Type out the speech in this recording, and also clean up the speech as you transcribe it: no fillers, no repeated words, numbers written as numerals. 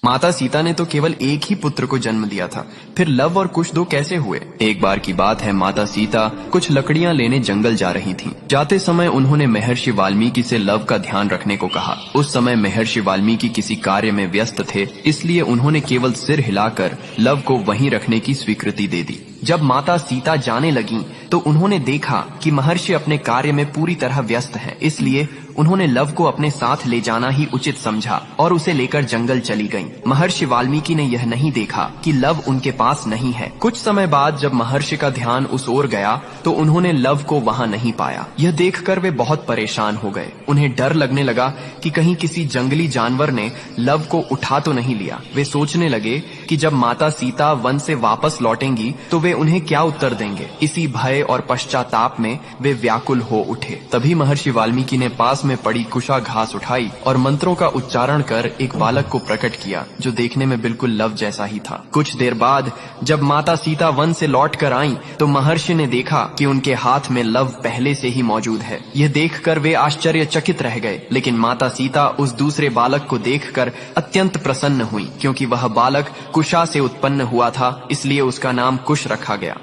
माता सीता ने तो केवल एक ही पुत्र को जन्म दिया था, फिर लव और कुश दो कैसे हुए? एक बार की बात है, माता सीता कुछ लकड़ियां लेने जंगल जा रही थीं। जाते समय उन्होंने महर्षि वाल्मीकि से लव का ध्यान रखने को कहा। उस समय महर्षि वाल्मीकि किसी कार्य में व्यस्त थे, इसलिए उन्होंने केवल सिर हिलाकर लव को वहीं रखने की स्वीकृति दे दी। जब माता सीता जाने लगीं, तो उन्होंने देखा कि महर्षि अपने कार्य में पूरी तरह व्यस्त हैं, इसलिए उन्होंने लव को अपने साथ ले जाना ही उचित समझा और उसे लेकर जंगल चली गईं। महर्षि वाल्मीकि ने यह नहीं देखा कि लव उनके पास नहीं है। कुछ समय बाद जब महर्षि का ध्यान उस ओर गया, तो उन्होंने लव को वहां नहीं पाया। यह देखकर वे बहुत परेशान हो गए। उन्हें डर लगने लगा कि कहीं किसी जंगली जानवर ने लव को उठा तो नहीं लिया। वे सोचने लगे कि जब माता सीता वन से वापस लौटेंगी तो वे उन्हें क्या उत्तर देंगे। इसी भय और पश्चाताप में वे व्याकुल हो उठे। तभी महर्षि वाल्मीकि ने पास में पड़ी कुशा घास उठाई और मंत्रों का उच्चारण कर एक बालक को प्रकट किया, जो देखने में बिल्कुल लव जैसा ही था। कुछ देर बाद जब माता सीता वन से लौट कर आईं, तो महर्षि ने देखा कि उनके हाथ में लव पहले से ही मौजूद है। यह देखकर वे आश्चर्यचकित रह गए, लेकिन माता सीता उस दूसरे बालक को देखकर अत्यंत प्रसन्न हुई, क्योंकि वह बालक कुशा से उत्पन्न हुआ था, इसलिए उसका नाम कुश रखा गया।